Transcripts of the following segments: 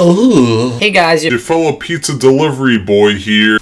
Oh. Hey guys, Your fellow pizza delivery boy here.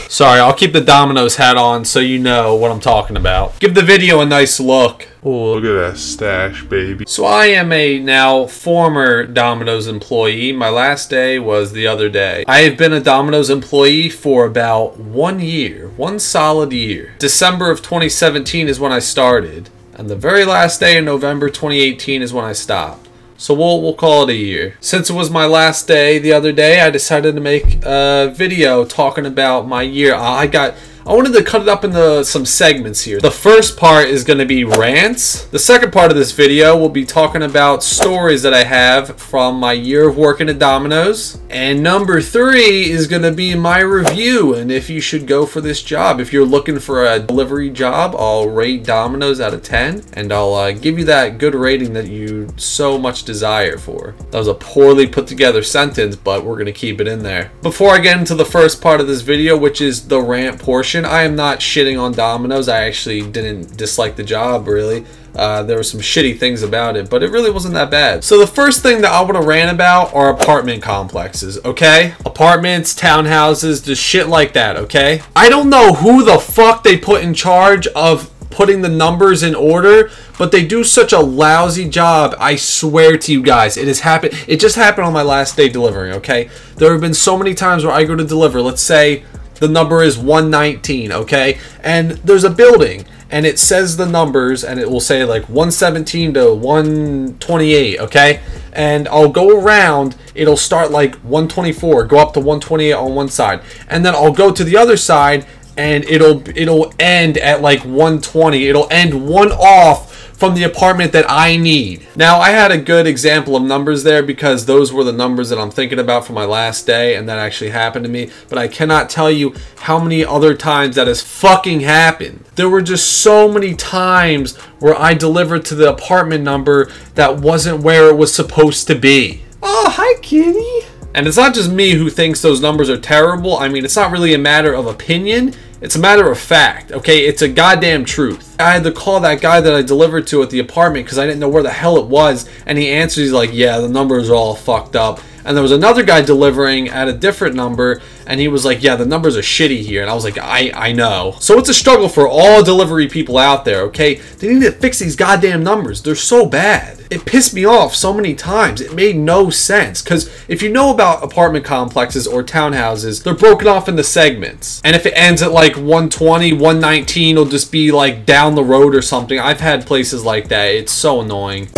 Sorry, I'll keep the Domino's hat on so you know what I'm talking about. Give the video a nice look. Oh, look at that stash, baby. So I am a now former Domino's employee. My last day was the other day. I have been a Domino's employee for about 1 year, one solid year. December of 2017 is when I started, and the very last day in November 2018 is when I stopped. So we'll call it a year. Since it was my last day the other day, I decided to make a video talking about my year. I wanted to cut it up into some segments here. The first part is going to be rants. The second part of this video will be talking about stories that I have from my year of working at Domino's. And number 3 is going to be my review and if you should go for this job. If you're looking for a delivery job, I'll rate Domino's out of 10 and I'll give you that good rating that you so much desire for. That was a poorly put together sentence, but we're going to keep it in there. Before I get into the first part of this video, which is the rant portion, I am not shitting on Domino's. I actually didn't dislike the job, really. There were some shitty things about it, but it really wasn't that bad. So the first thing that I want to rant about are apartment complexes, okay? Apartments, townhouses, just shit like that, okay? I don't know who the fuck they put in charge of putting the numbers in order, but they do such a lousy job. I swear to you guys, it has happened. It just happened on my last day delivering, okay? There have been so many times where I go to deliver, let's say the number is 119, okay? And there's a building, and it says the numbers, and it will say like 117 to 128, okay? And I'll go around, it'll start like 124, go up to 128 on one side. And then I'll go to the other side, and it'll end at like 120. It'll end one off from the apartment that I need. Now, I had a good example of numbers there because those were the numbers that I'm thinking about for my last day, and that actually happened to me, but I cannot tell you how many other times that has fucking happened. There were just so many times where I delivered to the apartment number that wasn't where it was supposed to be. Oh, hi, kitty. And it's not just me who thinks those numbers are terrible. I mean, it's not really a matter of opinion. It's a matter of fact, okay? It's a goddamn truth. I had to call that guy that I delivered to at the apartment because I didn't know where the hell it was. And he answers, he's like, yeah, the numbers are all fucked up. And there was another guy delivering at a different number, and he was like, yeah, the numbers are shitty here. And I was like, I know. So it's a struggle for all delivery people out there, okay? They need to fix these goddamn numbers. They're so bad. It pissed me off so many times. It made no sense. Because if you know about apartment complexes or townhouses, they're broken off into segments. And if it ends at like 120, 119, it'll just be like down the road or something. I've had places like that. It's so annoying.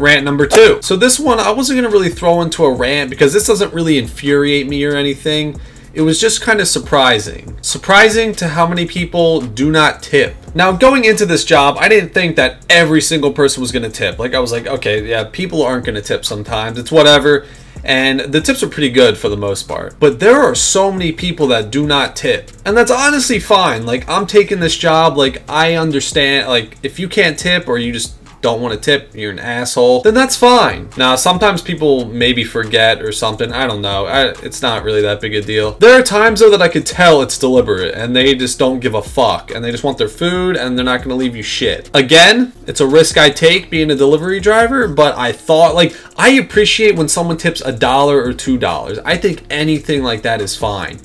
Rant number 2. So this one, I wasn't going to really throw into a rant because this doesn't really infuriate me or anything. It was just kind of surprising. Surprising to how many people do not tip. Now, going into this job, I didn't think that every single person was going to tip. Like, I was like, okay, yeah, people aren't going to tip sometimes. It's whatever. And the tips are pretty good for the most part. But there are so many people that do not tip. And that's honestly fine. Like, I'm taking this job, like, I understand, like, if you can't tip or you just don't want to tip, you're an asshole, then that's fine. Now, sometimes people maybe forget or something. I don't know. It's not really that big a deal. There are times, though, that I could tell it's deliberate, and they just don't give a fuck, and they just want their food, and they're not going to leave you shit. Again, it's a risk I take being a delivery driver, but I thought, like, I appreciate when someone tips $1 or $2. I think anything like that is fine.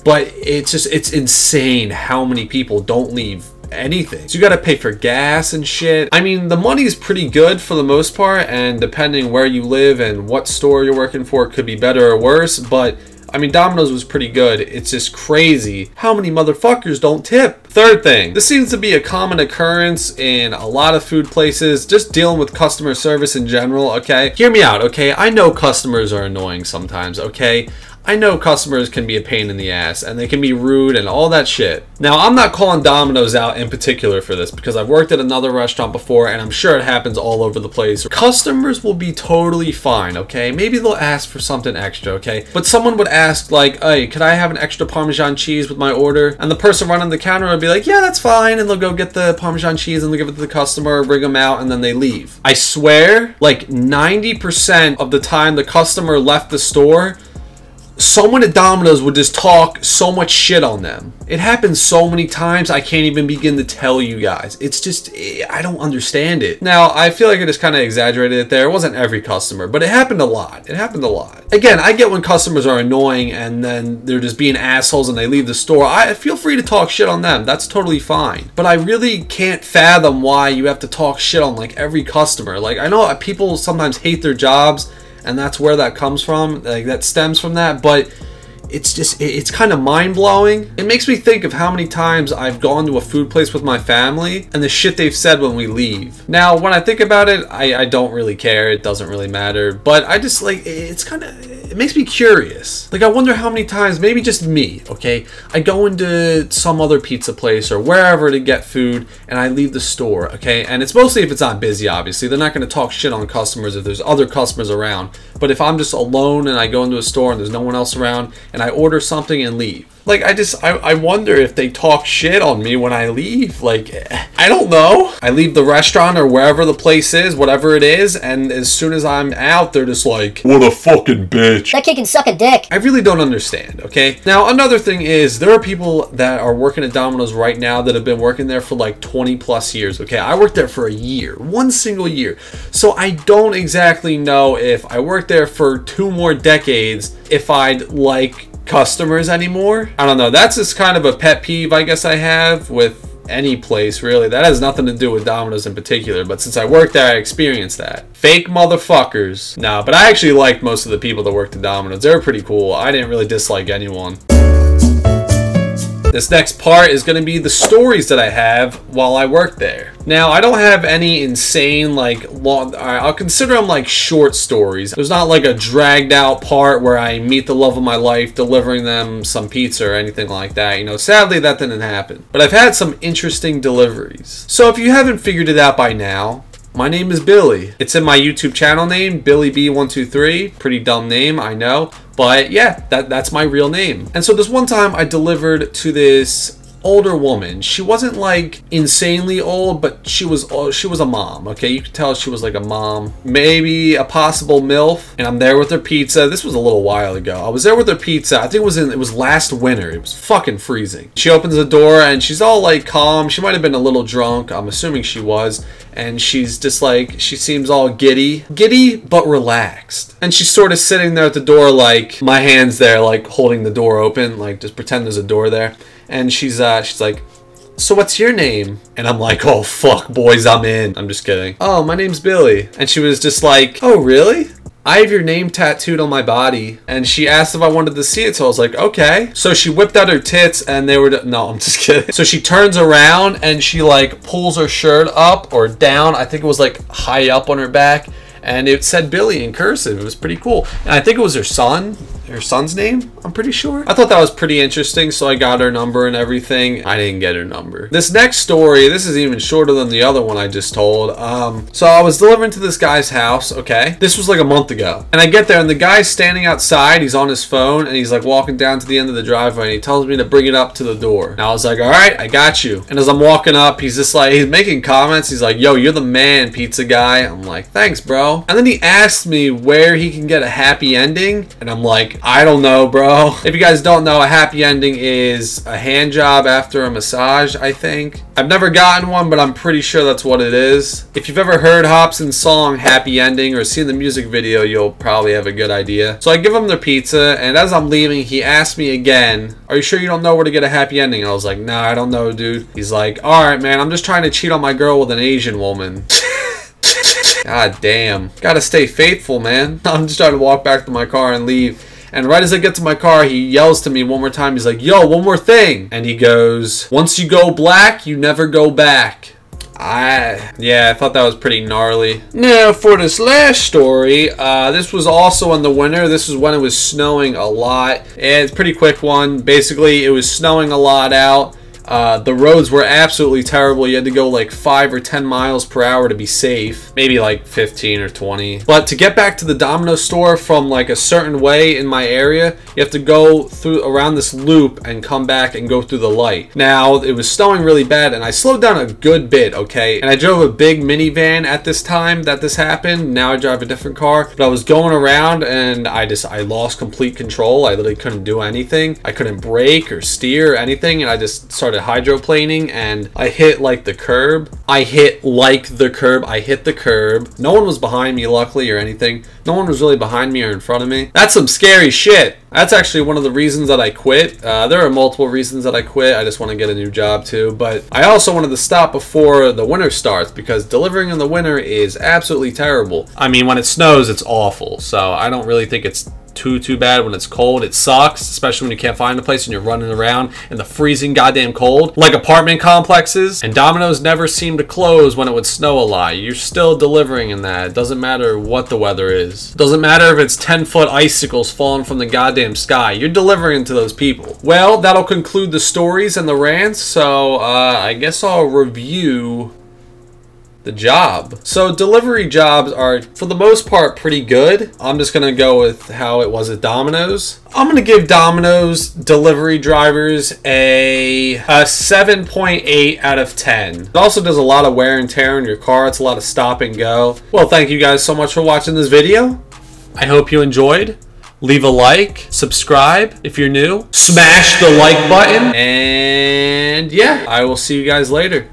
But it's insane how many people don't leave anything. So you gotta pay for gas and shit. I mean, the money's pretty good for the most part, and depending where you live and what store you're working for, it could be better or worse, but I mean, Domino's was pretty good. It's just crazy how many motherfuckers don't tip. Third thing, this seems to be a common occurrence in a lot of food places, just dealing with customer service in general, okay? Hear me out, okay? I know customers are annoying sometimes, okay? I know customers can be a pain in the ass and they can be rude and all that shit. Now, I'm not calling Domino's out in particular for this because I've worked at another restaurant before and I'm sure it happens all over the place. Customers will be totally fine, okay? Maybe they'll ask for something extra, okay? But someone would ask like, hey, could I have an extra Parmesan cheese with my order? And the person running the counter would be like, yeah, that's fine. And they'll go get the Parmesan cheese and they'll give it to the customer, bring them out, and then they leave. I swear, like 90% of the time the customer left the store, someone at Domino's would just talk so much shit on them. It happens so many times I can't even begin to tell you guys. It's just, I don't understand it. Now, I feel like I just kind of exaggerated it there. It wasn't every customer, but it happened a lot. It happened a lot. Again, I get when customers are annoying and then they're just being assholes and they leave the store. I feel free to talk shit on them. That's totally fine. But I really can't fathom why you have to talk shit on like every customer. Like, I know people sometimes hate their jobs and that's where that comes from. Like, that stems from that, but it's just, it's kind of mind-blowing. It makes me think of how many times I've gone to a food place with my family and the shit they've said when we leave. Now, when I think about it, I don't really care. It doesn't really matter. But I just, like, it's kind of, it makes me curious. Like, I wonder how many times, maybe just me, okay? I go into some other pizza place or wherever to get food and I leave the store, okay? And it's mostly if it's not busy, obviously. They're not going to talk shit on customers if there's other customers around. But if I'm just alone and I go into a store and there's no one else around and I order something and leave. Like, I wonder if they talk shit on me when I leave. Like, I don't know. I leave the restaurant or wherever the place is, whatever it is, and as soon as I'm out, they're just like, what a fucking bitch. That kid can suck a dick. I really don't understand, okay? Now, another thing is, there are people that are working at Domino's right now that have been working there for like 20 plus years, okay? I worked there for a year, one single year. So I don't exactly know if I worked there for 2 more decades, if I'd like customers anymore. I don't know. That's just kind of a pet peeve I guess I have with any place, really. That has nothing to do with Domino's in particular, but since I worked there, I experienced that. Fake motherfuckers. Nah, but I actually liked most of the people that worked at Domino's. They were pretty cool. I didn't really dislike anyone. This next part is going to be the stories that I have while I work there. Now, I don't have any insane, like, long, I'll consider them like short stories. There's not like a dragged out part where I meet the love of my life delivering them some pizza or anything like that. You know, sadly that didn't happen. But I've had some interesting deliveries. So if you haven't figured it out by now, my name is Billy. It's in my YouTube channel name, BillyB123. Pretty dumb name, I know. But yeah, that's my real name. And so this one time I delivered to this older woman. She wasn't like insanely old, but she was a mom, okay? You could tell she was like a mom, maybe a possible MILF. And I'm there with her pizza. This was a little while ago. I was there with her pizza. I think it was last winter. It was fucking freezing. She opens the door and she's all like calm. She might have been a little drunk. I'm assuming she was. And she's just like, she seems all giddy but relaxed. And she's sort of sitting there at the door, like my hand's there, like holding the door open, like just pretend there's a door there. And she's like, so what's your name? And I'm like, oh fuck boys, I'm in. I'm just kidding. Oh, my name's Billy. And she was just like, oh really? I have your name tattooed on my body. And she asked if I wanted to see it, so I was like, okay. So she whipped out her tits and they were, no, I'm just kidding. So she turns around and she like pulls her shirt up or down. I think it was like high up on her back. And it said Billy in cursive. It was pretty cool. And I think it was her son's name, I'm pretty sure. I thought that was pretty interesting, so I got her number and everything. I didn't get her number. This next story, this is even shorter than the other one I just told. So I was delivering to this guy's house, okay? This was like a month ago. And I get there and the guy's standing outside, he's on his phone, and he's like walking down to the end of the driveway, and he tells me to bring it up to the door. And I was like, all right, I got you. And as I'm walking up, he's just like, he's making comments. He's like, yo, you're the man, pizza guy. I'm like, thanks, bro. And then he asked me where he can get a happy ending. And I'm like, I don't know, bro. If you guys don't know, a happy ending is a hand job after a massage, I think. I've never gotten one, but I'm pretty sure that's what it is. If you've ever heard Hobson's song, Happy Ending, or seen the music video, you'll probably have a good idea. So I give him the pizza, and as I'm leaving, he asked me again, are you sure you don't know where to get a happy ending? I was like, nah, I don't know, dude. He's like, alright, man, I'm just trying to cheat on my girl with an Asian woman. God damn. Gotta stay faithful, man. I'm just trying to walk back to my car and leave. And right as I get to my car, he yells to me one more time. He's like, yo, one more thing. And he goes, once you go black, you never go back. Yeah, I thought that was pretty gnarly. Now, for this last story, this was also in the winter. This was when it was snowing a lot. And it's a pretty quick one. Basically, it was snowing a lot out. The roads were absolutely terrible. You had to go like 5 or 10 miles per hour to be safe. Maybe like 15 or 20. But to get back to the Domino store from like a certain way in my area, you have to go through around this loop and come back and go through the light. Now, it was snowing really bad and I slowed down a good bit, okay? And I drove a big minivan at this time that this happened. Now I drive a different car. But I was going around and I lost complete control. I literally couldn't do anything. I couldn't brake or steer or anything, and I just started hydroplaning and I hit like the curb. I hit the curb. No one was behind me, luckily, or anything. No one was really behind me or in front of me. That's some scary shit. That's actually one of the reasons that I quit. There are multiple reasons that I quit. I just want to get a new job too. But I also wanted to stop before the winter starts because delivering in the winter is absolutely terrible. I mean, when it snows, it's awful. So I don't really think it's too bad. When it's cold, it sucks, especially when you can't find a place and you're running around in the freezing goddamn cold like apartment complexes. And Domino's never seemed to close when it would snow a lot. You're still delivering in that. It doesn't matter what the weather is. It doesn't matter if it's 10-foot icicles falling from the goddamn sky. You're delivering to those people. Well, that'll conclude the stories and the rants. So I guess I'll review the job. So delivery jobs are, for the most part, pretty good. I'm just gonna go with how it was at Domino's. I'm gonna give Domino's delivery drivers a 7.8 out of 10. It also does a lot of wear and tear on your car. It's a lot of stop and go. Well, thank you guys so much for watching this video. I hope you enjoyed. Leave a like, subscribe if you're new, smash the like button, and yeah, I will see you guys later.